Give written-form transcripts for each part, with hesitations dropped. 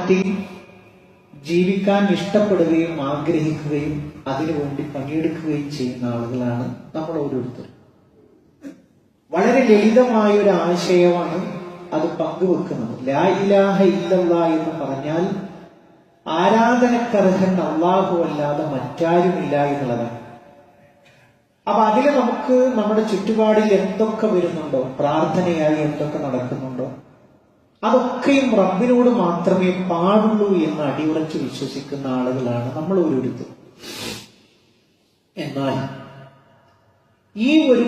സമൂഹത്തിൽ ജീവിക്കാൻ ഇഷ്ടപ്പെടുകയും ആഗ്രഹിക്കുകയും അതിനുവേണ്ടി പണിയെടുക്കുകയും ചെയ്യുന്ന ആളുകളാണ് നമ്മൾ ഓരോരുത്തരും. വളരെ ലളിതമായ ഒരു ആശയമാണ് അത് പങ്കുവെക്കുന്നത്. ലാ ഇലാഹ ഇല്ലല്ലാഹ് എന്ന് പറഞ്ഞാൽ ആരാധനക്കർഹൻ അല്ലാഹു അല്ലാതെ മറ്റാരുമില്ല എന്നുള്ളതാണ്. അപ്പൊ അതിൽ നമുക്ക് നമ്മുടെ ചുറ്റുപാടിൽ എന്തൊക്കെ വരുന്നുണ്ടോ, പ്രാർത്ഥനയായി എന്തൊക്കെ നടക്കുന്നുണ്ടോ, അതൊക്കെയും റബ്ബിനോട് മാത്രമേ പാടുള്ളൂ എന്ന് അടിയുറച്ച് വിശ്വസിക്കുന്ന ആളുകളാണ് നമ്മൾ ഓരോരുത്തരും. എന്നാൽ ഈ ഒരു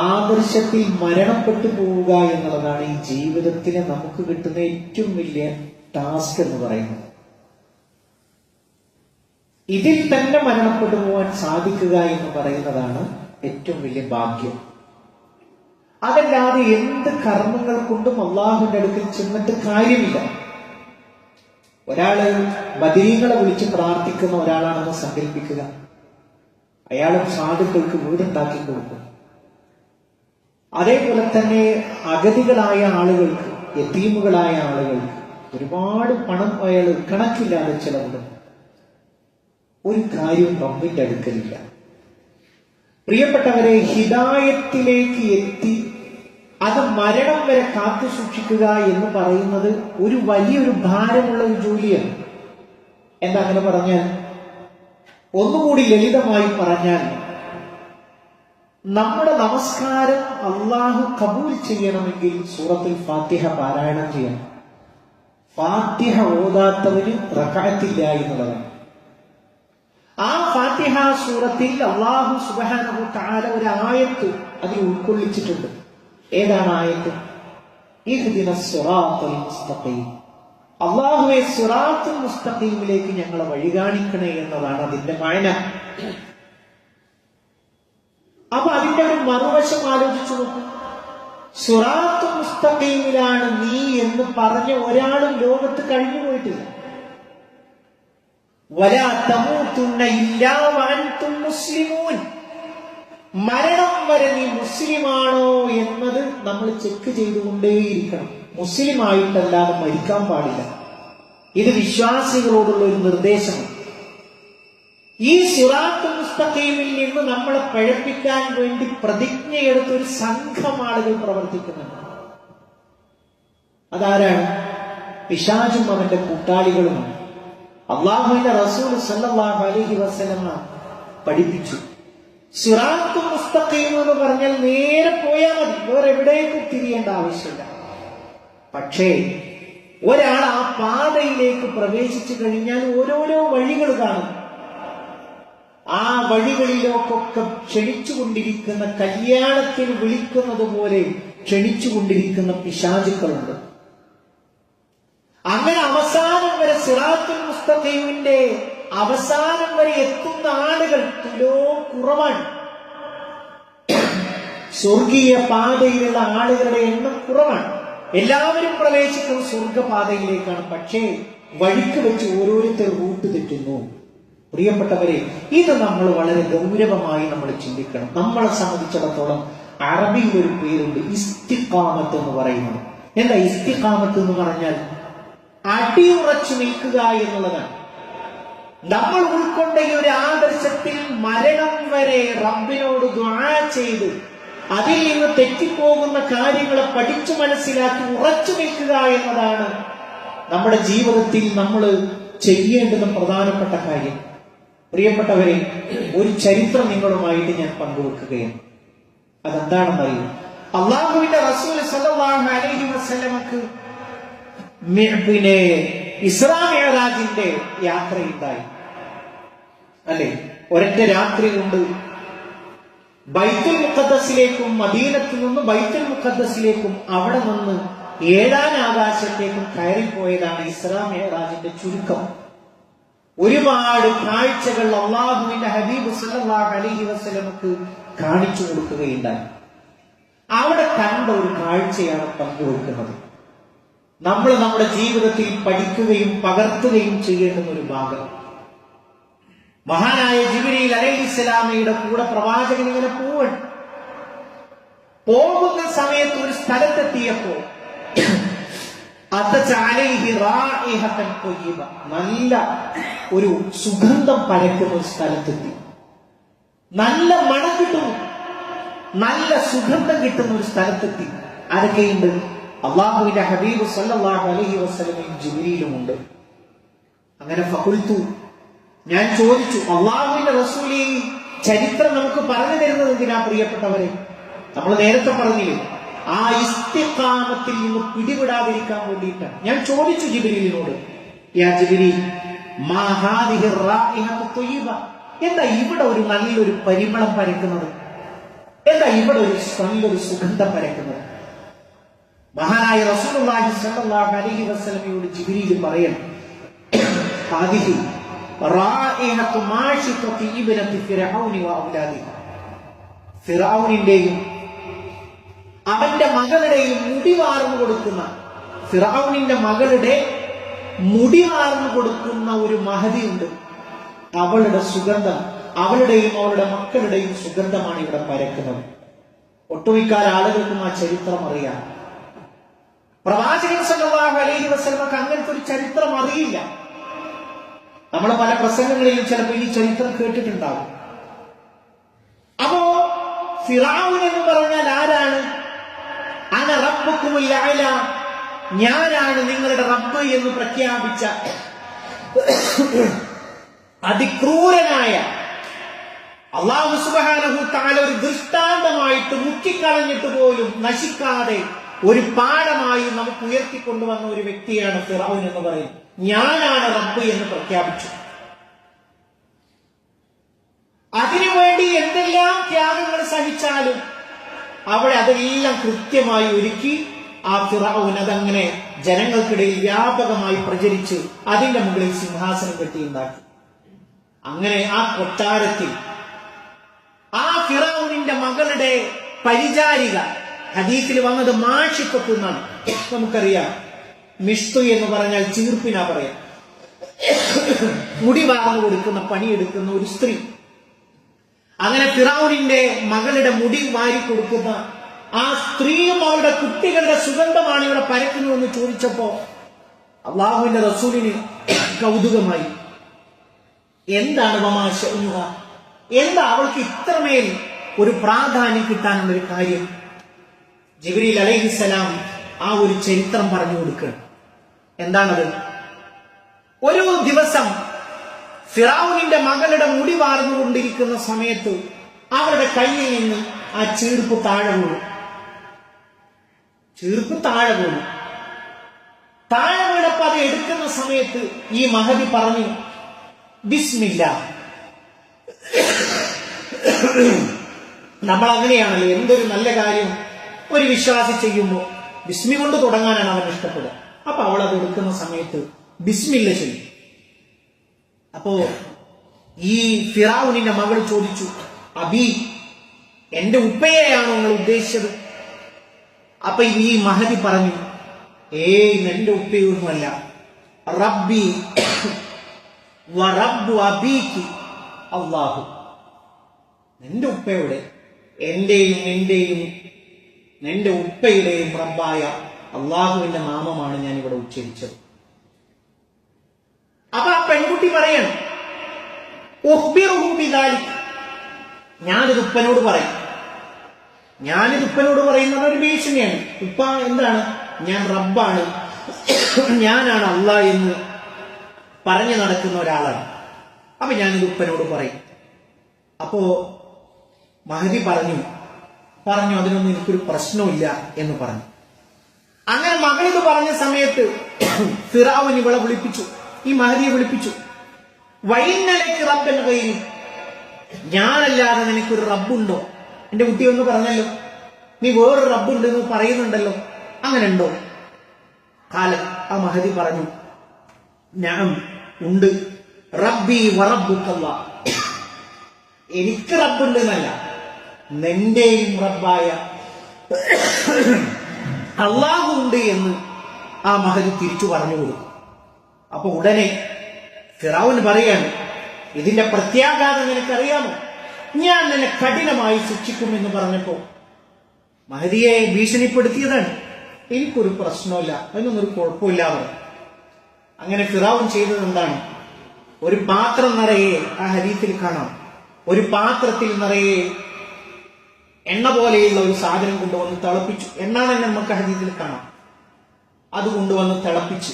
ആദർശത്തിൽ മരണപ്പെട്ടു പോവുക എന്നുള്ളതാണ് ഈ ജീവിതത്തിലെ നമുക്ക് കിട്ടുന്ന ഏറ്റവും വലിയ ടാസ്ക് എന്ന് പറയുന്നത്. ഇതിൽ തന്നെ മരണപ്പെട്ടു പോകാൻ സാധിക്കുക എന്ന് പറയുന്നതാണ് ഏറ്റവും വലിയ ഭാഗ്യം. അതല്ലാതെ എന്ത് കർമ്മങ്ങൾ കൊണ്ടും അള്ളാഹുവിന്റെ അടുക്കൽ ചെന്നിട്ട് കാര്യമില്ല. ഒരാള് ബദരീങ്ങളെ വിളിച്ച് പ്രാർത്ഥിക്കുന്ന ഒരാളാണെന്ന് സങ്കല്പിക്കുക. അയാളും സാധുക്കൾക്ക് വീടുണ്ടാക്കി കൊടുക്കും. അതേപോലെ തന്നെ അഗതികളായ ആളുകൾക്ക്, യതീമുകളായ ആളുകൾക്ക് ഒരുപാട് പണം അയാൾ കണക്കില്ലാതെ ചെലവിടും. ഒരു കാര്യവും റബ്ബിന്റെ അടുക്കലില്ല. പ്രിയപ്പെട്ടവരെ, ഹിദായത്തിലേക്ക് എത്തി അത് മരണം വരെ കാത്തു സൂക്ഷിക്കുക എന്ന് പറയുന്നത് ഒരു വലിയൊരു ഭാരമുള്ള ഒരു ജോലിയാണ്. എന്താ അങ്ങനെ പറഞ്ഞാൽ? ഒന്നുകൂടി ലളിതമായി പറഞ്ഞാൽ, നമ്മുടെ നമസ്കാരം അള്ളാഹു കബൂൽ ചെയ്യണമെങ്കിൽ സൂറത്തുൽ ഫാത്തിഹ പാരായണം ചെയ്യണം. ഫാത്തിഹ ഓതാത്തവന് റക്അത്തില്ല എന്നുള്ളതാണ്. ആ ഫാത്തിഹ സൂറത്തിൽ അല്ലാഹു സുബ്ഹാനഹു തആല ഒരു ആയത്ത് അതിൽ ഉൾക്കൊള്ളിച്ചിട്ടുണ്ട്. ഏതാണ് ആയത്ത്? ഇഹ്ദിനസ് സിറാത്തൽ മുസ്തഖീം. അല്ലാഹുവേ, സിറാത്തുൽ മുസ്തഖീമിലേക്ക് ഞങ്ങളെ വഴി കാണിക്കണേ എന്നതാണ് അതിന്റെ മഅന. അപ്പൊ അതിന്റെ ഒരു മറുവശം ആലോചിച്ചു നോക്കൂ. സിറാത്തുൽ മുസ്തഖീമിലാണ് നീ എന്ന് പറഞ്ഞ ഒരാളും ലോകത്ത് കഴിഞ്ഞു പോയിട്ടില്ല. വലാ തമൂതുന്ന ഇല്ലാ വഅൻതും മുസ്ലിമൂൻ. മരണം വരെ നീ മുസ്ലിമാണോ എന്നത് നമ്മൾ ചെക്ക് ചെയ്തുകൊണ്ടേയിരിക്കണം. മുസ്ലിം ആയിട്ടല്ലാതെ മരിക്കാൻ പാടില്ല. ഇത് വിശ്വാസികളോടുള്ള ഒരു നിർദ്ദേശമാണ്. ഈ സിറാത്തുൽ മുസ്തഖീമിൽ നിന്ന് നമ്മളെ പഴപ്പിക്കാൻ വേണ്ടി പ്രതിജ്ഞയെടുത്ത ഒരു സംഘം ആളുകൾ പ്രവർത്തിക്കുന്നുണ്ട്. അതാരാണ്? പിശാചും അവന്റെ കൂട്ടാളികളുമാണ്. അല്ലാഹുവിന്റെ റസൂൽ സല്ലല്ലാഹു അലൈഹി വസല്ലമ പഠിപ്പിച്ചു, സിറാത്തുൽ മുസ്തഖീം എന്ന് പറഞ്ഞാൽ നേരെ പോയാൽ മതി, വേറെ എവിടേക്കും തിരിയേണ്ട ആവശ്യമില്ല. പക്ഷേ ഒരാൾ ആ പാതയിലേക്ക് പ്രവേശിച്ചു കഴിഞ്ഞാൽ ഓരോരോ വഴികൾ കാണും. ആ വഴികളിലേക്കൊക്കെ ക്ഷണിച്ചുകൊണ്ടിരിക്കുന്ന, കല്യാണത്തിന് വിളിക്കുന്നത് പോലെ ക്ഷണിച്ചുകൊണ്ടിരിക്കുന്ന പിശാചുക്കളുണ്ട്. അങ്ങനെ അവസാനം വരെ സിറാത്തുൽ മുസ്തഖീമിന്റെ അവസാനം വരെ എത്തുന്ന ആളുകൾ തുലോ കുറവാണ്. സ്വർഗീയ പാതയിലുള്ള ആളുകളുടെ എണ്ണം കുറവാണ്. എല്ലാവരും പ്രവേശിക്കുന്നത് സ്വർഗപാതയിലേക്കാണ്. പക്ഷേ വഴിക്ക് വെച്ച് ഓരോരുത്തർ റൂട്ട് തെറ്റുന്നു. പ്രിയപ്പെട്ടവരെ, ഇത് നമ്മൾ വളരെ ഗൗരവമായി നമ്മൾ ചിന്തിക്കണം. നമ്മളെ സംബന്ധിച്ചിടത്തോളം അറബിയിൽ ഒരു പേരുണ്ട്, ഇസ്തിഖാമത്ത് എന്ന് പറയുന്നത്. എന്താ ഇസ്തിഖാമത്ത് എന്ന് പറഞ്ഞാൽ? അടിയുറച്ചു നിൽക്കുക എന്നുള്ളതാണ്. നമ്മൾ ഉൾക്കൊണ്ട ഈ ഒരു ആദർശത്തിൽ മരണം വരെ റബ്ബിനോട് ദുആ ചെയ്ത് അതിൽ നിന്ന് തെറ്റിപ്പോകുന്ന കാര്യങ്ങളെ പഠിച്ചു മനസ്സിലാക്കി ഉറച്ചു നിൽക്കുക എന്നതാണ് നമ്മുടെ ജീവിതത്തിൽ നമ്മൾ ചെയ്യേണ്ടുന്ന പ്രധാനപ്പെട്ട കാര്യം. പ്രിയപ്പെട്ടവരെ, ഒരു ചരിത്രം നിങ്ങളുമായിട്ട് ഞാൻ പങ്കുവെക്കുകയാണ്. അതെന്താണെന്നറിയും? അല്ലാഹുവിന്റെ റസൂൽ സല്ലല്ലാഹു അലൈഹി വസല്ലമക്ക് ഇസ്രാ മിഅ്റാജിന്റെ യാത്രയുണ്ടായി. അല്ലെ, ഒരൊറ്റ രാത്രി കൊണ്ട് ബൈത്തുൽ മുഖദ്ദസിലേക്കും മദീനത്തിൽ നിന്ന് ബൈത്തുൽ മുഖദ്ദസിലേക്കും അവിടെ നിന്ന് 7ാം ആകാശത്തേക്കും കയറിപ്പോയതാണ് ഇസ്രാ മിഅ്റാജിന്റെ ചുരുക്കം. ഒരുപാട് കാഴ്ചകൾ അല്ലാഹുവിന്റെ ഹബീബ് സല്ലല്ലാഹു അലൈഹി വസല്ലമക്ക് കാണിച്ചു കൊടുക്കുകയുണ്ടായി. അവിടെ കണ്ട ഒരു കാഴ്ചയാണ് പങ്കുവെക്കുന്നത്. നമ്മൾ നമ്മുടെ ജീവിതത്തിൽ പഠിക്കുകയും പകർത്തുകയും ചെയ്യേണ്ടുന്ന ഒരു ഭാഗം. മഹാനായ ജിബ്രീൽ അലൈഹിസ്സലാമയുടെ കൂടെ പ്രവാചകൻ ഇങ്ങനെ പോകുന്ന സമയത്ത് ഒരു സ്ഥലത്തെത്തിയപ്പോ നല്ല ഒരു സുഗന്ധം പരക്കുന്ന ഒരു സ്ഥലത്തെത്തി. നല്ല മണം കിട്ടുന്നു, നല്ല സുഗന്ധം കിട്ടുന്ന ഒരു സ്ഥലത്തെത്തി. ആരൊക്കെയുണ്ട്? അള്ളാഹുവിന്റെ ഹബീബ് സല്ലല്ലാഹു അലൈഹി വസല്ലമയും ജിബ്രീലുമുണ്ട്. അങ്ങനെ ഫഖുൽതു, ഞാൻ ചോദിച്ചു, അള്ളാഹുവിന്റെ റസൂലേ, ചരിത്രം നമുക്ക് പറഞ്ഞു തരുന്നത് എന്തിനാ പ്രിയപ്പെട്ടവരെ? നമ്മൾ നേരത്തെ പറഞ്ഞില്ലേ, ആ ഇസ്തിഖാമത്തിൽ നിന്ന് പിടിവിടാതിരിക്കാൻ വേണ്ടിയിട്ടാണ്. ഞാൻ ചോദിച്ചു ജിബ്രീലിനോട്, യാ ജിബ്രീൽ, മാ ഹാദിഹി റായിഹത്തു ത്വയ്യിബ, എന്താ ഇവിടെ ഒരു നല്ലൊരു പരിമളം പരക്കുന്നത്? എന്താ ഇവിടെ ഒരു നല്ലൊരു സുഗന്ധം പരക്കുന്നത്? മഹാനായ റസൂലുള്ളാഹി സ്വല്ലല്ലാഹു അലൈഹി വസല്ലമയോട് ജിബ്രീൽ പറയണം, ഹാദിഹി റായിഹത്തു മാഷിഖത്തി ഇബ്നതി ഫിർഔനി വ ഔലാദി, ഫിർഔനിന്റെയും അവന്റെ മകളുടെയും മുടി വാർന്നു കൊടുക്കുന്ന, ഫിർഔനിന്റെ മകളുടെ മുടി വാർന്നു കൊടുക്കുന്ന ഒരു മഹദിയുണ്ട്. അവളുടെ സുഗന്ധം, അവളുടെയും അവളുടെ മക്കളുടെയും സുഗന്ധമാണ് ഇവിടെ പരക്കുന്നത്. ഒട്ടുമിക്കാൽ ആളുകൾക്കും ആ ചരിത്രം അറിയാം. പ്രവാചകൻ സല്ലല്ലാഹു അലൈഹി വസല്ലമക്ക് അങ്ങനത്തെ ഒരു ചരിത്രം അറിയില്ല. നമ്മൾ പല പ്രസംഗങ്ങളിലും ചിലപ്പോൾ ഈ ചരിത്രം കേട്ടിട്ടുണ്ടാവും. അപ്പോ ഫിറഔൻ എന്ന് പറഞ്ഞാൽ ആരാണ്? അന റബ്ബുക്കുമുൽ അഅല, ഞാനാണ് നിങ്ങളുടെ റബ്ബ് എന്ന് പ്രഖ്യാപിച്ച അതിക്രൂരനായ അല്ലാഹു സുബ്ഹാനഹു തആല ഒരു ദൃഷ്ടാന്തമായിട്ട് മുക്കിക്കളഞ്ഞിട്ട് പോലും നശിക്കാതെ ഒരു പാഠമായി നമുക്ക് ഉയർത്തിക്കൊണ്ടുവന്ന ഒരു വ്യക്തിയാണ് ഫിറഔൻ എന്ന് പറയുന്നത്. ഞാനാണ് റബ്ബ് എന്ന് പ്രഖ്യാപിച്ചു. അതിനുവേണ്ടി എന്തെല്ലാം ത്യാഗങ്ങൾ സഹിച്ചാലും അവിടെ അതെല്ലാം കൃത്യമായി ഒരുക്കി ആ ഫിറഔൻ അതങ്ങനെ ജനങ്ങൾക്കിടയിൽ വ്യാപകമായി പ്രചരിച്ച് അതിന്റെ മുകളിൽ സിംഹാസനം കെട്ടിയുണ്ടാക്കി. അങ്ങനെ ആ കൊട്ടാരത്തിൽ ആ ഫിറഔനിന്റെ മകളുടെ പരിചാരിക, ഹദീസിൽ വന്നത് മാഷിഖത്തു എന്നാണ്. നമുക്കറിയാം, മിഷ്തു എന്ന് പറഞ്ഞാൽ ചീർപ്പിനാ പറയാം. മുടി വാർന്നു കൊടുക്കുന്ന, പണിയെടുക്കുന്ന ഒരു സ്ത്രീ. അങ്ങനെ ഫിറഔനിന്റെ മകളുടെ മുടി വാരി കൊടുക്കുന്ന ആ സ്ത്രീയും അവരുടെ കുട്ടികളുടെ സുഗന്ധമാണ് ഇവിടെ പരക്കുന്നുവെന്ന് ചോദിച്ചപ്പോ അള്ളാഹുവിന്റെ റസൂലിന് കൗതുകമായി. എന്താണ് വമാശഅനുഹ, എന്താ അവൾക്ക് ഇത്രമേൽ ഒരു പ്രാധാന്യം കിട്ടാനുള്ള ഒരു കാര്യം? ജിബ്രീൽ അലൈഹിസ്സലാം ആ ഒരു ചരിത്രം പറഞ്ഞു കൊടുക്കുകയാണ്. എന്താണത്? ഒരു ദിവസം ഫിറഔനിന്റെ മകളുടെ മുടി വാർന്നുകൊണ്ടിരിക്കുന്ന സമയത്ത് അവരുടെ കയ്യിൽ നിന്ന് ആ ചീർപ്പ് താഴെ വീണു. താഴെ വീണപ്പോ അത് എടുക്കുന്ന സമയത്ത് ഈ മഹദി പറഞ്ഞു, ബിസ്മില്ലാ. നമ്മൾ അങ്ങനെയാണല്ലോ, എന്തൊരു നല്ല കാര്യം ഒരു വിശ്വാസി ചെയ്യുമ്പോൾ ബിസ്മി കൊണ്ട് തുടങ്ങാനാണ് അവൻ ഇഷ്ടപ്പെടുക. അപ്പൊ അവൾ അത് എടുക്കുന്ന സമയത്ത് ബിസ്മില്ല ചെയ്യും. അപ്പോ ഈ ഫിറഔനിന്റെ മകൾ ചോദിച്ചു, അബി, എന്റെ ഉപ്പയെയാണോ നിങ്ങൾ ഉദ്ദേശിച്ചത്? അപ്പൊ ഈ മഹദി പറഞ്ഞു, ഏയ്, എന്റെ ഉപ്പയൊന്നുമല്ല, റബ്ബി വ റബ്ബു അബീകി അല്ലാഹു. നിന്റെ ഉപ്പയുടെ, എന്റെയും നിന്റെയും നിന്റെ ഉപ്പയുടെയും റബ്ബായ അള്ളാഹുവിന്റെ നാമമാണ് ഞാൻ ഇവിടെ ഉച്ചരിച്ചത്. അപ്പൊ ആ പെൺകുട്ടി പറയണം, ഞാനിത് ഉപ്പനോട് പറയും. ഞാനിത് ഉപ്പനോട് പറയുന്ന ഒരു ഭീഷണിയാണ്. ഉപ്പ എന്താണ്? ഞാൻ റബ്ബാണ്, ഞാനാണ് അള്ളാഹ് എന്ന് പറഞ്ഞു നടക്കുന്ന ഒരാളാണ്. അപ്പൊ ഞാനിത് ഉപ്പനോട് പറയും. അപ്പോ മഹദി പറഞ്ഞു അതിനൊന്നും എനിക്കൊരു പ്രശ്നമില്ല എന്ന് പറഞ്ഞു. അങ്ങനെ മകളിത് പറഞ്ഞ സമയത്ത് ഫിറഔൻ ഇവളെ വിളിപ്പിച്ചു, ഈ മഹദിയെ വിളിപ്പിച്ചു. വൈന്നലക്ക് റബ്ബൻ ഗൈരി, ഞാനല്ലാതെ നിനക്കൊരു റബ്ബുണ്ടോ? എന്റെ കുട്ടി ഒന്ന് പറഞ്ഞല്ലോ, നീ വേറൊരു റബ്ബുണ്ട് എന്ന് പറയുന്നുണ്ടല്ലോ, അങ്ങനെ ഉണ്ടോ? കാലം ആ മഹദി പറഞ്ഞു, ഞാൻ ഉണ്ട്, റബ്ബി വറബ്ബുക്കല്ലാ, എനിക്ക് റബ്ബുണ്ട് എന്നല്ല, നിന്റെയും റബ്ബായ അള്ളാഹു ഉണ്ട് എന്ന് ആ മഹദി തിരിച്ചു പറഞ്ഞു കൊടുത്തു. അപ്പൊ ഉടനെ ഫിറഔൻ പറയാണ്, ഇതിന്റെ പ്രത്യാഘാതം നിനക്കറിയാമോ? ഞാൻ നിന്നെ കഠിനമായി ശിക്ഷിക്കുമെന്ന് പറഞ്ഞപ്പോ മഹദിയെ ഭീഷണിപ്പെടുത്തിയതാണ്. എനിക്കൊരു പ്രശ്നമില്ല, അതിനൊന്നും ഒരു കുഴപ്പമില്ല പറഞ്ഞു. അങ്ങനെ ഫിറഔൻ ചെയ്തത് എന്താണ്? ഒരു പാത്രം നിറയെ, ആ ഹദീസിൽ കാണാം, ഒരു പാത്രത്തിൽ നിറയെ എണ്ണ പോലെയുള്ള ഒരു സാധനം കൊണ്ടുവന്ന് തിളപ്പിച്ചു. എണ്ണ തന്നെ നമുക്ക് ഹദീസിൽ കാണാം. അത് കൊണ്ടുവന്ന് തിളപ്പിച്ച്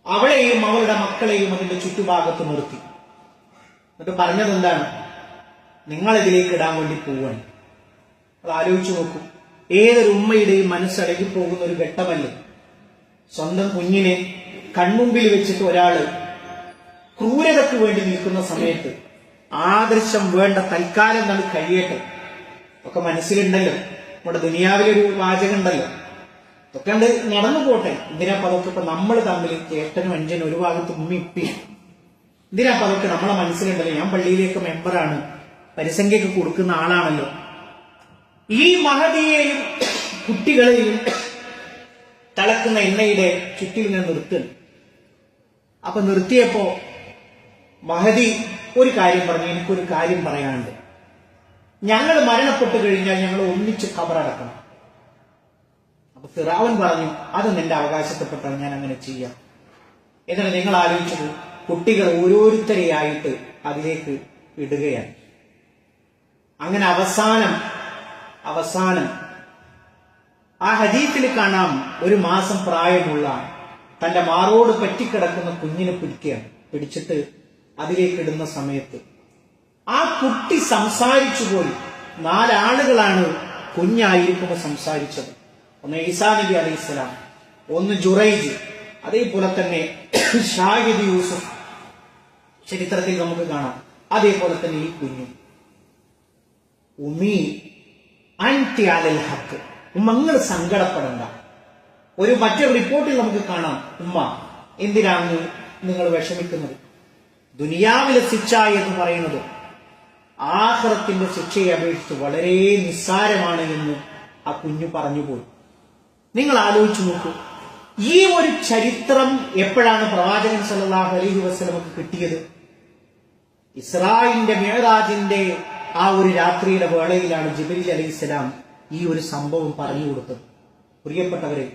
അവളെയും അവളുടെ മക്കളെയും അതിന്റെ ചുറ്റുഭാഗത്ത് നിർത്തി. എന്നിട്ട് പറഞ്ഞത് എന്താണ്? നിങ്ങളിതിലേക്ക് ഇടാൻ വേണ്ടി പോവാണ്. അത് ആലോചിച്ചു നോക്കൂ. ഏതൊരു ഉമ്മയുടെയും മനസ്സടങ്ങി പോകുന്ന ഒരു ഘട്ടമല്ലേ? സ്വന്തം കുഞ്ഞിനെ കൺമുമ്പിൽ വെച്ചിട്ട് ഒരാള് ക്രൂരതയ്ക്ക് വേണ്ടി നിൽക്കുന്ന സമയത്ത് ആദർശം വേണ്ട, തൽക്കാലം നമ്മൾ കഴിയട്ടെ, ഒക്കെ മനസ്സിലുണ്ടല്ലോ. നമ്മുടെ ദുനിയാവിലൊരു വാചകം ഉണ്ടല്ലോ, ഇതൊക്കെ ഉണ്ട്, നടന്നു പോട്ടെ. എന്തിനാ അതൊക്കെ? ഇപ്പൊ നമ്മൾ തമ്മിൽ ചേട്ടനും അഞ്ചനും ഒരു ഭാഗത്ത് ഉമ്മി ഇപ്പി, എന്തിനാ അതൊക്കെ നമ്മളെ മനസ്സിലുണ്ടല്ലോ. ഞാൻ പള്ളിയിലേക്ക് മെമ്പറാണ്, പരിസംഖ്യക്ക് കൊടുക്കുന്ന ആളാണല്ലോ. ഈ മഹദിയെയും കുട്ടികളെയും തിളക്കുന്ന എണ്ണയുടെ ചുറ്റിൽ ഞാൻ നിർത്തുന്നു. അപ്പൊ നിർത്തിയപ്പോ മഹദി ഒരു കാര്യം പറഞ്ഞു, എനിക്കൊരു കാര്യം പറയാനുണ്ട്. ഞങ്ങൾ മരണപ്പെട്ടു കഴിഞ്ഞാൽ ഞങ്ങൾ ഒന്നിച്ച് ഖബറടക്കണം. അപ്പൊ ഫിറഔൻ പറഞ്ഞു, അത് നിന്റെ അവകാശത്തിൽപ്പെട്ടാൽ ഞാൻ അങ്ങനെ ചെയ്യാം. എന്നിട്ട് നിങ്ങൾ ആലോചിച്ചത്, കുട്ടികൾ ഓരോരുത്തരെയായിട്ട് അതിലേക്ക് ഇടുകയാണ്. അങ്ങനെ അവസാനം ആ ഹദീസിൽ കാണാം, ഒരു മാസം പ്രായമുള്ള തന്റെ മാറോട് പറ്റിക്കിടക്കുന്ന കുഞ്ഞിനെ പിടിച്ചിട്ട് അതിലേക്ക് ഇടുന്ന സമയത്ത് ആ കുട്ടി സംസാരിച്ചു പോയി. 4 ആളുകളാണ് കുഞ്ഞായിരിക്കുമ്പോൾ സംസാരിച്ചത്. ഒന്ന് ഈസാ നബി അലൈഹിസ്സലാം, ഒന്ന് ജുറൈജ്, അതേപോലെ തന്നെ ഷാഹിദ് യൂസുഫ്, ചരിത്രത്തിൽ നമുക്ക് കാണാം. അതേപോലെ തന്നെ ഈ കുഞ്ഞു, ഉമ്മി അൻതി അലൽ ഹഖ്, ഉമ്മങ്ങൾ സങ്കടപ്പെടണ്ട. മറ്റൊരു റിപ്പോർട്ടിൽ നമുക്ക് കാണാം, ഉമ്മ എന്തിനാണ് നിങ്ങൾ വിഷമിക്കുന്നത്? ദുനിയാവിലെ ശിക്ഷ എന്ന് പറയുന്നത് ആഖിറത്തിന്റെ ശിക്ഷയെ അപേക്ഷിച്ച് വളരെ നിസ്സാരമാണ് എന്ന് ആ കുഞ്ഞു പറഞ്ഞുപോയി. നിങ്ങൾ ആലോചിച്ചു നോക്കൂ, ഈ ഒരു ചരിത്രം എപ്പോഴാണ് പ്രവാചകൻ സല്ലല്ലാഹു അലൈഹി വസല്ലമക്ക് കിട്ടിയത്? ഇസ്രായിന്റെ മിഅ്റാജിന്റെ ആ ഒരു രാത്രിയുടെ വേളയിലാണ് ജിബ്രീൽ അലൈഹിസ്സലാം ഈ ഒരു സംഭവം പറഞ്ഞു കൊടുത്തത്. പ്രിയപ്പെട്ടവരെ,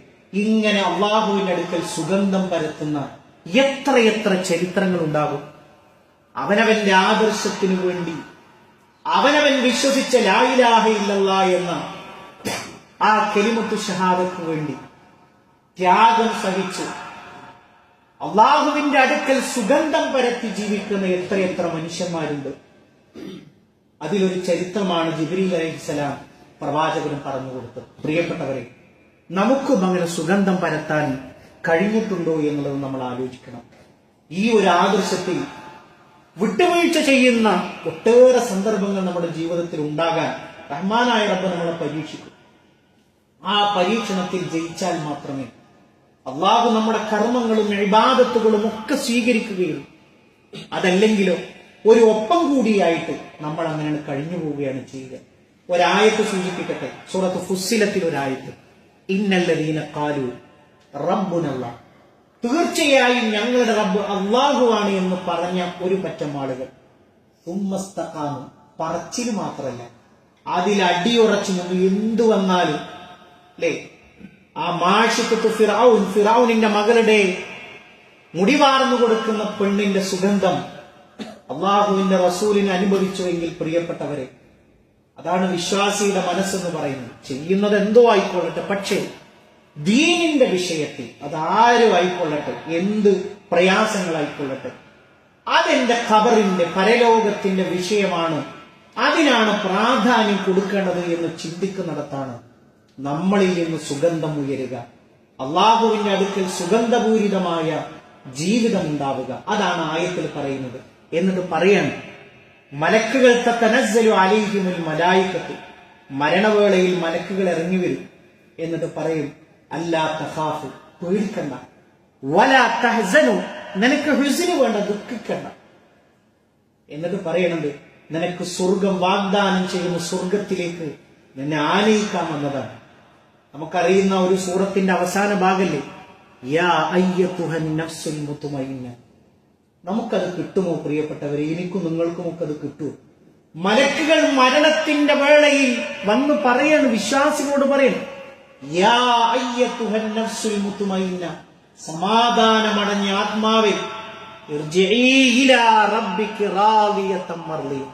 ഇങ്ങനെ അള്ളാഹുവിന്റെ അടുക്കൽ സുഗന്ധം പരത്തുന്ന എത്രയെത്ര ചരിത്രങ്ങൾ ഉണ്ടാകും. അവനവന്റെ ആദർശത്തിനു വേണ്ടി, അവനവൻ വിശ്വസിച്ച ലാ ഇലാഹ ഇല്ലല്ലാഹ് എന്ന ആ കലിമത്തു ഷഹാദക്ക് വേണ്ടി ത്യാഗം സഹിച്ച് അള്ളാഹുവിന്റെ അടുക്കൽ സുഗന്ധം പരത്തി ജീവിക്കുന്ന എത്രയെത്ര മനുഷ്യന്മാരുണ്ട്. അതിലൊരു ചരിത്രമാണ് ജിബ്രീൽ അലൈഹിസ്സലാം പ്രവാചകനും പറഞ്ഞു കൊടുത്തത്. പ്രിയപ്പെട്ടവരെ, നമുക്കും അങ്ങനെ സുഗന്ധം പരത്താൻ കഴിഞ്ഞിട്ടുണ്ടോ എന്നുള്ളത് നമ്മൾ ആലോചിക്കണം. ഈ ഒരു ആദർശത്തിൽ വിട്ടുവീഴ്ച ചെയ്യുന്ന ഒട്ടേറെ സന്ദർഭങ്ങൾ നമ്മുടെ ജീവിതത്തിൽ ഉണ്ടാകാൻ റഹ്മാനായ റബ്ബ് നമ്മളെ പരീക്ഷിക്കും. ആ പരീക്ഷണത്തിൽ ജയിച്ചാൽ മാത്രമേ അള്ളാഹു നമ്മുടെ കർമ്മങ്ങളും ഇബാദത്തുകളും ഒക്കെ സ്വീകരിക്കുകയുള്ളൂ. അതല്ലെങ്കിലോ ഒരു ഒപ്പം കൂടിയായിട്ട് നമ്മൾ അങ്ങനെ കഴിഞ്ഞു പോവുകയാണ് ചെയ്യുക. ഒരായത്ത് സൂചിപ്പിക്കട്ടെ, സൂറത്ത് ഫുസ്സിലത്തിൽ ഒരായത്ത്, ഇന്നല്ലദീന ഖാലു റബ്ബുനല്ലാഹ്, തീർച്ചയായും ഞങ്ങളുടെ റബ്ബ് അള്ളാഹുവാണ് എന്ന് പറഞ്ഞ ഒരു പറ്റം ആളുകൾ, ഉമ്മസ്തഖാമു, പറച്ചിൽ മാത്രമല്ല അതിൽ അടിയുറച്ചു നിന്ന് എന്തു വന്നാലും, അല്ലേ, ആ മാഷിക്കത്ത് ഫിറഔനിന്റെ മകളുടെ മുടിവാർന്നു കൊടുക്കുന്ന പെണ്ണിന്റെ സുഗന്ധം അള്ളാഹുവിന്റെ റസൂലിനെ അനുഭവിച്ചുവെങ്കിൽ പ്രിയപ്പെട്ടവരെ, അതാണ് വിശ്വാസിയുടെ മനസ്സെന്ന് പറയുന്നത്. ചെയ്യുന്നത് എന്തോ ആയിക്കൊള്ളട്ടെ, പക്ഷേ ദീനിന്റെ വിഷയത്തിൽ അതാരും ആയിക്കൊള്ളട്ടെ, എന്ത് പ്രയാസങ്ങളായിക്കൊള്ളട്ടെ, അതെന്റെ ഖബറിന്റെ പരലോകത്തിന്റെ വിഷയമാണ്, അതിനാണ് പ്രാധാന്യം കൊടുക്കേണ്ടത് എന്ന് ചിന്തിക്കുന്നിടത്താണ് നമ്മളിൽ നിന്ന് സുഗന്ധം ഉയരുക, അള്ളാഹുവിന്റെ അടുക്കൽ സുഗന്ധപൂരിതമായ ജീവിതം ഉണ്ടാവുക. അതാണ് ആയത്തിൽ പറയുന്നത്. എന്നിട്ട് പറയാണ്, മലക്കുകൾ തതനസ്സലു അലൈഹിമുൽ മലായികത്തു, മരണവേളയിൽ മലക്കുകൾ ഇറങ്ങി വരും. എന്നിട്ട് പറയും, അല്ലാ തഖാഫു, പേടിക്കണ്ട, വലാ തഹ്സനു, നിനക്ക് ഹുസ്ന് വേണ്ട, ദുഃഖിക്കണ്ട. എന്നിട്ട് പറയണത്, നിനക്ക് സ്വർഗം വാഗ്ദാനം ചെയ്യുന്ന സ്വർഗത്തിലേക്ക് നിന്നെ ആനയിക്കാമെന്നതാണ്. നമുക്കറിയുന്ന ഒരു സൂറത്തിന്റെ അവസാന ഭാഗല്ലേ, യാ അയ്യത്തുഹൻ നഫ്സുൽ മുത്മഇന്ന. നമുക്കത് കിട്ടുമോ പ്രിയപ്പെട്ടവരെ? എനിക്കും നിങ്ങൾക്കും ഒക്കെ അത് കിട്ടുമോ? മലക്കുകൾ മരണത്തിന്റെ വേളയിൽ വന്ന് പറയാണ്, വിശ്വാസികളോട് പറയണം, യാ അയ്യത്തുഹൻ നഫ്സുൽ മുത്മയിന്ന, സമാധാനമടഞ്ഞ ആത്മാവേ, ഇർജിഇ ഇലാ റബ്ബികി റാദിയതൻ മർളിയ,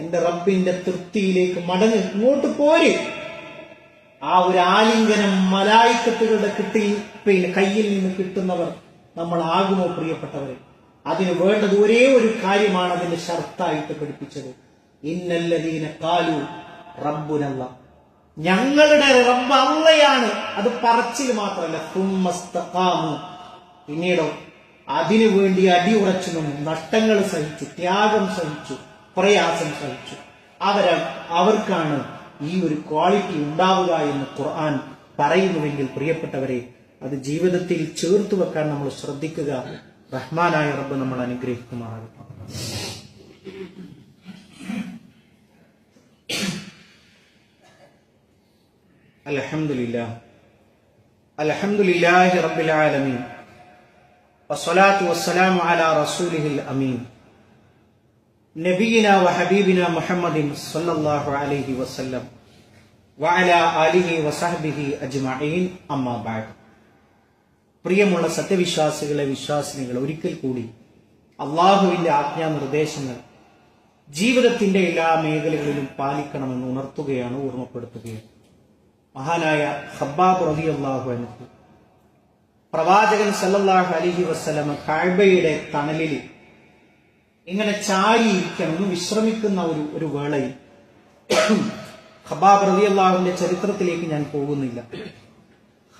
എന്റെ റബ്ബിന്റെ തൃപ്തിയിലേക്ക് മടങ്ങ്, ഇങ്ങോട്ട് പോര്. ആ ഒരു ആലിംഗനം മലായിക്കത്തുകളുടെ കയ്യിൽ നിന്ന് കിട്ടുന്നവർ നമ്മൾ ആകുമോ പ്രിയപ്പെട്ടവരെ? അതിന് വേണ്ടത് ഒരേ ഒരു കാര്യമാണ് അതിന്റെ ഷർത്തായിട്ട് പഠിപ്പിച്ചത്. ഇന്നല്ലദീന ഖാലു റബ്ബുനല്ലാഹ്, ഞങ്ങളുടെ റബ്ബ് അള്ളയാണ്. അത് പറച്ചിൽ മാത്രമല്ല, തുമ്മസ്തഖാമു, പിന്നീടോ അതിനു വേണ്ടി അടിയുറച്ചു നിന്നു, നഷ്ടങ്ങൾ സഹിച്ചു, ത്യാഗം സഹിച്ചു, പ്രയാസം സഹിച്ചു. അവർക്കാണ് ഈ ഒരു ക്വാളിറ്റി ഉണ്ടാവുക എന്ന് ഖുർആൻ പറയുന്നുവെങ്കിൽ പ്രിയപ്പെട്ടവരെ, അത് ജീവിതത്തിൽ ചേർത്തു വെക്കാൻ നമ്മൾ ശ്രദ്ധിക്കുക. റഹ്മാനായ റബ്ബ് നമ്മൾ അനുഗ്രഹിക്കുമാറാകട്ടെ. അൽഹംദുലില്ലാഹി റബ്ബിൽ ആലമീൻ വസ്സലാത്തു വസ്സലാമു അലാ റസൂലിഹിൽ അമീൻ നബിയിന വഹബീബിന മുഹമ്മദിൻ സല്ലല്ലാഹു അലൈഹി വസല്ലം വഅലാ ആലിഹി വസഹ്ബിഹി അജ്മഈൻ, അമ്മാ ബഅദ്. പ്രിയമുള്ള സത്യവിശ്വാസികളെ, വിശ്വാസിനികളെ, ഒരിക്കൽ കൂടി അള്ളാഹുവിന്റെ ആജ്ഞാനിർദ്ദേശങ്ങൾ ജീവിതത്തിന്റെ എല്ലാ മേഖലകളിലും പാലിക്കണമെന്ന് ഉണർത്തുകയാണ്, ഓർമ്മപ്പെടുത്തുകയാണ്. മഹാനായ ഖബ്ബാബ് റളിയല്ലാഹു അൻഹു പ്രവാചകൻ സല്ലല്ലാഹു അലൈഹി വസല്ലം കഅബയുടെ തണലിൽ ഇങ്ങനെ ചാരിയിരിക്കണം, വിശ്രമിക്കുന്ന ഒരു വേളയിൽ ഖബ്ബാബ് റളിയല്ലാഹുവിന്റെ ചരിത്രത്തിലേക്ക് ഞാൻ പോകുന്നില്ല.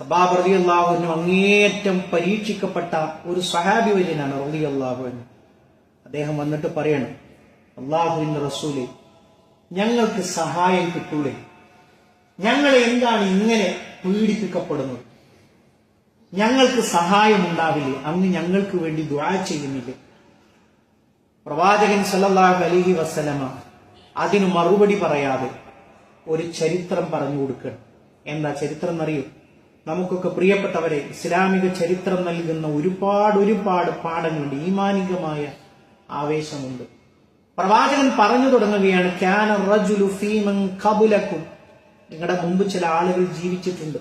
ഖബ്ബാബ് റളിയല്ലാഹുവിന് അങ്ങേയറ്റം പരീക്ഷിക്കപ്പെട്ട ഒരു സ്വഹാബി വര്യനാണ് റളിയല്ലാഹു അൻഹു. അദ്ദേഹം വന്നിട്ട് പറയണം, അല്ലാഹുവിന്റെ റസൂലേ, ഞങ്ങൾക്ക് സഹായം കിട്ടൂലേ? ഞങ്ങൾ എന്താണ് ഇങ്ങനെ പീഡിപ്പിക്കപ്പെടുന്നത്? ഞങ്ങൾക്ക് സഹായം ഉണ്ടാവില്ലേ? അങ്ങ് ഞങ്ങൾക്ക് വേണ്ടി ദുആ ചെയ്യുന്നില്ലേ? പ്രവാചകൻ സല്ലല്ലാഹു അലൈഹി വസല്ലമ അതിന് മറുപടി പറയാതെ ഒരു ചരിത്രം പറഞ്ഞു കൊടുക്കണം. എന്താ ചരിത്രം എന്നറിയോ? നമുക്കൊക്കെ പ്രിയപ്പെട്ടവരെ, ഇസ്ലാമിക ചരിത്രം നൽകുന്ന ഒരുപാട് പാഠങ്ങളുണ്ട്, ഈമാനികമായ ആവേശമുണ്ട്. പ്രവാചകൻ പറഞ്ഞു തുടങ്ങുകയാണ്, കാന റജുലു ഫീമൻ ഖബലകും, നിങ്ങളുടെ മുമ്പ് ചില ആളുകൾ ജീവിച്ചിട്ടുണ്ട്,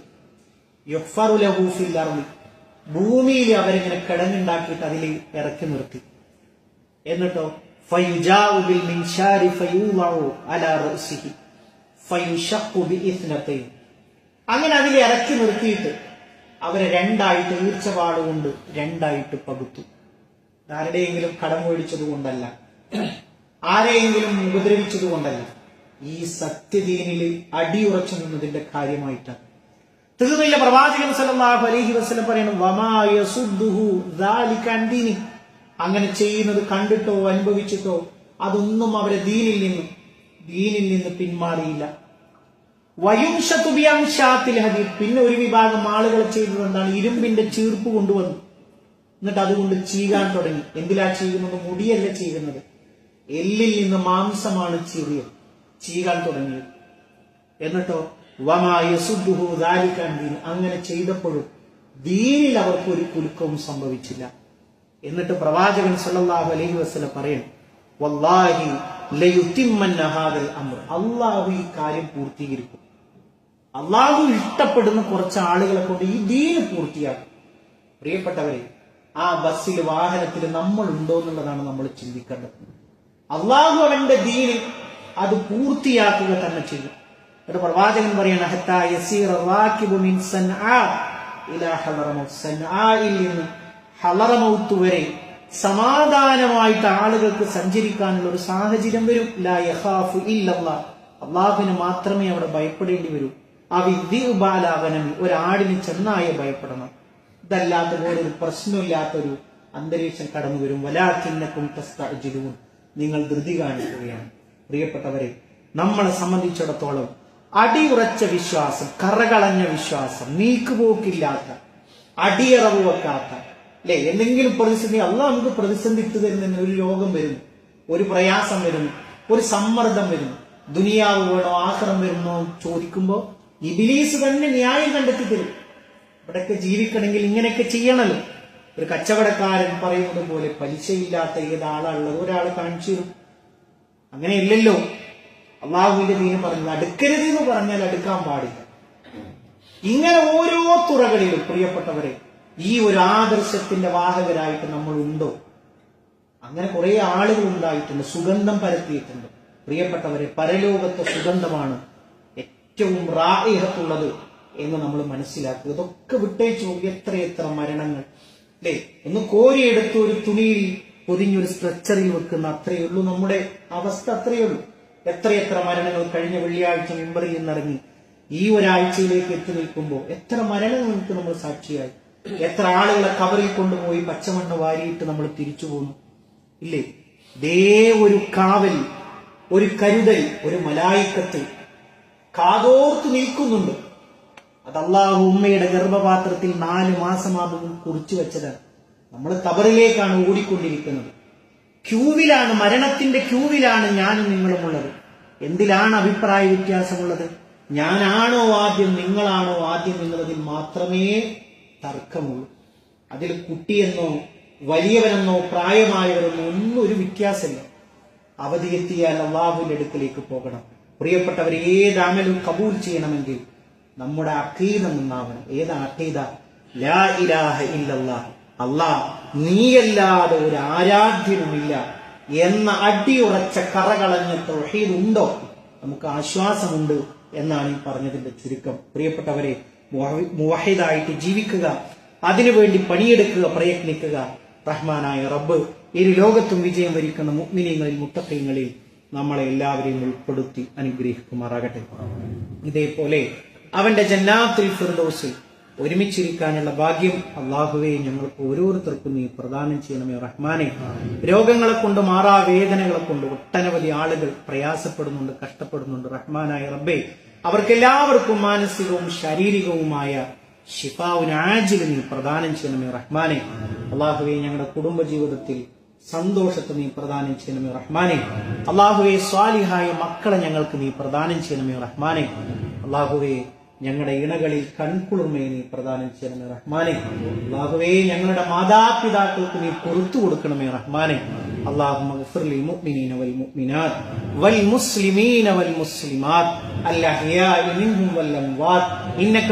യുഹ്ഫറു ലഹു ഫിൽ അർളി, ഭൂമിയിൽ അവരിങ്ങനെ കിടങ്ങുണ്ടാക്കിയിട്ട് അതിൽ ഇറക്കി നിർത്തി. എന്നിട്ടോ ഫയുജാഉ ബിൽ മിൻശാരി ഫയൂളഉ അലാ റഅസിഹി ഫയുശഖു ബിഇത്നതൈൻ, അങ്ങനെ അതിൽ ഇറക്കി നിർത്തിയിട്ട് അവരെ രണ്ടായിട്ട് ഈർച്ചപാടുകൊണ്ട് രണ്ടായിട്ട് പകുത്തു. ആരുടെയെങ്കിലും കടം മേടിച്ചത് കൊണ്ടല്ല, ആരെയെങ്കിലും ഉപദ്രവിച്ചത് കൊണ്ടല്ല, ഈ സത്യദീനിൽ അടിയുറച്ചു നിന്നതിന്റെ കാര്യമായിട്ടാണ്. തീർന്നില്ല, പ്രവാചകൻ സല്ലല്ലാഹു അലൈഹി വസല്ലം പറയുന്നു, വമാ യസുദ്ദുഹു ദാലിക അൻ ദീനി, അങ്ങനെ ചെയ്യുന്നത് കണ്ടിട്ടോ അനുഭവിച്ചിട്ടോ അതൊന്നും അവരെ ദീനിൽ നിന്ന് പിന്മാറിയില്ല. വയുംശതു ബിഅംശാത്തിൽ ഹദീദ്, പിന്നെ ഒരു വിഭാഗം ആളുകൾ ചെയ്തത് എന്താണ്? ഇരുമ്പിന്റെ ചീർപ്പ് കൊണ്ടുവന്നു, എന്നിട്ട് അതുകൊണ്ട് ചീകാൻ തുടങ്ങി. എന്തിലാ ചീകുന്നത്? മുടിയല്ല ചീകുന്നത്, എല്ലിൽ നിന്ന് മാംസമാണ് ചീകാൻ തുടങ്ങിയത്. എന്നിട്ടോ വമാ യസുദ്ദുഹു ദാലിക അൻ ദീൻ, അങ്ങനെ ചെയ്തപ്പോഴും ദീനിൽ അവർക്ക് ഒരു കുലുക്കവും സംഭവിച്ചില്ല. എന്നിട്ട് പ്രവാചകൻ സല്ലല്ലാഹു അലൈഹി വസല്ലം പറയണം, വല്ലാഹി ലയുതിമ്മന്ന ഹാദൽ അംർ, അല്ലാഹു ഈ കാര്യം പൂർത്തീകരിക്കും. അല്ലാഹു ഇഷ്ടപ്പെടുന്ന കുറച്ച് ആളുകളെ കൊണ്ട് ഈ ദീന് പൂർത്തിയാക്കും. പ്രിയപ്പെട്ടവരെ, ആ ബസ്സിൽ വാഹനത്തിൽ നമ്മൾ ഉണ്ടോ എന്നുള്ളതാണ് നമ്മൾ ചിന്തിക്കേണ്ടത്. അല്ലാഹു അവന്റെ ദീന് അത് പൂർത്തിയാക്കുക തന്നെ ചെയ്യും. എന്നിട്ട് പ്രവാചകൻ പറയാണ്, ഹത്താ യസീറ റാകിബു മിൻ സൻആ ഇലാ ഹളറമൗത്ത്, സൻആയിൽ നിന്ന് ഹളറമൗത്ത് വരെ സമാധാനമായിട്ട് ആളുകൾക്ക് സഞ്ചരിക്കാനുള്ള ഒരു സാഹചര്യം വരും. ലാ യഖാഫു ഇല്ലല്ലാഹ്, അല്ലാഹുവിനെ മാത്രമേ അവിടെ ഭയപ്പെടേണ്ടി വരൂ. അവിദ്യുബാലാവനമി, ഒരാടിന് ചെന്നായെ ഭയപ്പെടണം. ഇതല്ലാത്ത പോലെ ഒരു പ്രശ്നമില്ലാത്തൊരു അന്തരീക്ഷം കടന്നു വരും. വലാകിന്നകും തസ്തഅജിലൂൻ, നിങ്ങൾ ധൃതി കാണിക്കുകയാണ്. പ്രിയപ്പെട്ടവരെ, നമ്മളെ സംബന്ധിച്ചിടത്തോളം അടിയുറച്ച വിശ്വാസം, കറകളഞ്ഞ വിശ്വാസം, നീക്കുപോക്കില്ലാത്ത, അടിയറവ് വെക്കാത്ത, അല്ലെ, എന്തെങ്കിലും പ്രതിസന്ധി, അള്ളാഹ് നമുക്ക് പ്രതിസന്ധി ഇട്ട് തരുന്ന ഒരു രോഗം വരുന്നു, ഒരു പ്രയാസം വരുന്നു, ഒരു സമ്മർദ്ദം വരുന്നു, ദുനിയാവ് വേണോ ആഖിറം വരുന്നോ ചോദിക്കുമ്പോ ഇബ്ലീസ് തന്നെ ന്യായം കണ്ടെത്തി തരും. ഇവിടെയൊക്കെ ജീവിക്കണമെങ്കിൽ ഇങ്ങനെയൊക്കെ ചെയ്യണല്ലോ. ഒരു കച്ചവടക്കാരൻ പറയുന്നത് പോലെ പലിശയില്ലാത്ത ഏതാളുള്ളത് ഒരാൾ കാണിച്ചു തരും. അങ്ങനെയല്ലല്ലോ അള്ളാഹുവിന്റെ ദീൻ പറഞ്ഞത്. അടുക്കരുത് എന്ന് പറഞ്ഞാൽ അടുക്കാൻ പാടില്ല. ഇങ്ങനെ ഓരോ തുറകളിലും പ്രിയപ്പെട്ടവരെ ഈ ഒരു ആദർശത്തിന്റെ വാഹകരായിട്ട് നമ്മൾ ഉണ്ടോ? അങ്ങനെ കുറെ ആളുകൾ ഉണ്ടായിട്ടുണ്ട്, സുഗന്ധം പരത്തിയിട്ടുണ്ട്. പ്രിയപ്പെട്ടവരെ, പരലോകത്തെ സുഗന്ധമാണ് ഏറ്റവും റായിഹത്തുള്ളത് എന്ന് നമ്മൾ മനസ്സിലാക്കുക. ഇതൊക്കെ വിട്ടേച്ചു എത്രയെത്ര മരണങ്ങൾ അല്ലേ? ഒന്ന് കോരിയെടുത്ത് ഒരു തുണിയിൽ പൊതിഞ്ഞൊരു സ്ട്രെച്ചറിൽ വെക്കുന്ന അത്രയേ ഉള്ളൂ നമ്മുടെ അവസ്ഥ, അത്രയേ ഉള്ളൂ. എത്രയെത്ര മരണങ്ങൾ കഴിഞ്ഞ വെള്ളിയാഴ്ച മെമ്പറിൽ നിന്നിറങ്ങി ഈ ഒരാഴ്ചയിലേക്ക് എത്തി നിൽക്കുമ്പോൾ എത്ര മരണങ്ങൾക്ക് നമ്മൾ സാക്ഷിയായി. എത്ര ആളുകളെ കവറിൽ കൊണ്ടുപോയി പച്ചമണ്ണ് വാരിയിട്ട് നമ്മൾ തിരിച്ചു പോന്നു ഇല്ലേ? ദേ ഒരു കാവൽ, ഒരു കരുതൽ, ഒരു മലായിക്കത്ത് കാതോർത്ത് നിൽക്കുന്നുണ്ട്. അത് അല്ലാഹു ഉമ്മയുടെ ഗർഭപാത്രത്തിൽ 4 മാസമാകും കുറിച്ചു വെച്ചതാണ്. നമ്മൾ കബറിലേക്കാണ് ഓടിക്കൊണ്ടിരിക്കുന്നത്. ക്യൂവിലാണ്, മരണത്തിന്റെ ക്യൂവിലാണ് ഞാനും നിങ്ങളും ഉള്ളത്. എന്തിലാണ് അഭിപ്രായ വ്യത്യാസമുള്ളത്? ഞാനാണോ ആദ്യം, നിങ്ങളാണോ ആദ്യം എന്നുള്ളതിൽ മാത്രമേ തർക്കമുള്ളൂ. അതിൽ കുട്ടിയെന്നോ വലിയവനെന്നോ പ്രായമായവരെന്നോ ഒന്നും ഒരു വ്യത്യാസമില്ല. അവധിയെത്തിയാൽ അല്ലാഹുവിന്റെ അടുക്കലേക്ക് പോകണം. പ്രിയപ്പെട്ടവരെ, ഏത് അമലും കബൂൽ ചെയ്യണമെങ്കിൽ നമ്മുടെ അഖീദ നന്നാവണം. ഏതാ അഖീദ? ലാ ഇലാഹ ഇല്ലല്ലാഹ്, അല്ലാഹ് നീയല്ലാതെ ഒരു ആരാധ്യനുമില്ല എന്ന അടിയുറച്ച കറകളഞ്ഞ തൗഹീദ് ഉണ്ടോ? നമുക്ക് ആശ്വാസമുണ്ട് എന്നാണ് ഈ പറഞ്ഞതിന്റെ ചുരുക്കം. പ്രിയപ്പെട്ടവരെ, മുവഹിദായിട്ട് ജീവിക്കുക, അതിനുവേണ്ടി പണിയെടുക്കുക, പ്രയത്നിക്കുക. റഹ്മാനായ റബ്ബ് ഇരു ലോകത്തും വിജയം വരിക്കുന്ന മുഅ്മിനീങ്ങളിൽ, മുത്തഖീങ്ങളിൽ നമ്മളെ എല്ലാവരെയും ഉൾപ്പെടുത്തി അനുഗ്രഹിക്കുമാറാകട്ടെ. ഇതേപോലെ അവന്റെ ജന്നാത്തുൽ ഫിർദൗസിൽ ഒരുമിച്ചിരിക്കാനുള്ള ഭാഗ്യം അല്ലാഹുവേ ഞങ്ങൾക്ക് ഓരോരുത്തർക്കും നീ പ്രദാനം ചെയ്യണമേ റഹ്മാനെ. രോഗങ്ങളെ കൊണ്ട്, മാറാവേദനകളെ കൊണ്ട് ഒട്ടനവധി ആളുകൾ പ്രയാസപ്പെടുന്നുണ്ട്, കഷ്ടപ്പെടുന്നുണ്ട്. റഹ്മാനായ റബ്ബേ, അവർക്കെല്ലാവർക്കും മാനസികവും ശാരീരികവുമായ ശിഫാവുൻ ആജിൽ നീ പ്രദാനം ചെയ്യണമേ റഹ്മാനെ. അല്ലാഹുവേ, ഞങ്ങളുടെ കുടുംബജീവിതത്തിൽ സന്തോഷത്തെ നീ പ്രദാനം ചെയ്യണമേ റഹ്മാനെ. അല്ലാഹുവേ, സ്വാലിഹായ മക്കളെ ഞങ്ങൾക്ക് നീ പ്രദാനം ചെയ്യണമേ റഹ്മാനെ. അല്ലാഹുവേ, ഞങ്ങളുടെ ഇണകളിൽ കൺകുളിർമയെ നീ പ്രദാനം ചെയ്യണമേ റഹ്മാനെ. അല്ലാഹുവേ, ഞങ്ങളുടെ മാതാപിതാക്കൾക്ക് നീ പൊറുത്തു കൊടുക്കണമേ റഹ്മാനെ. اللهم اغفر للمؤمنين والمؤمنات والمسلمين والمسلمات الأحياء منهم والأموات إنك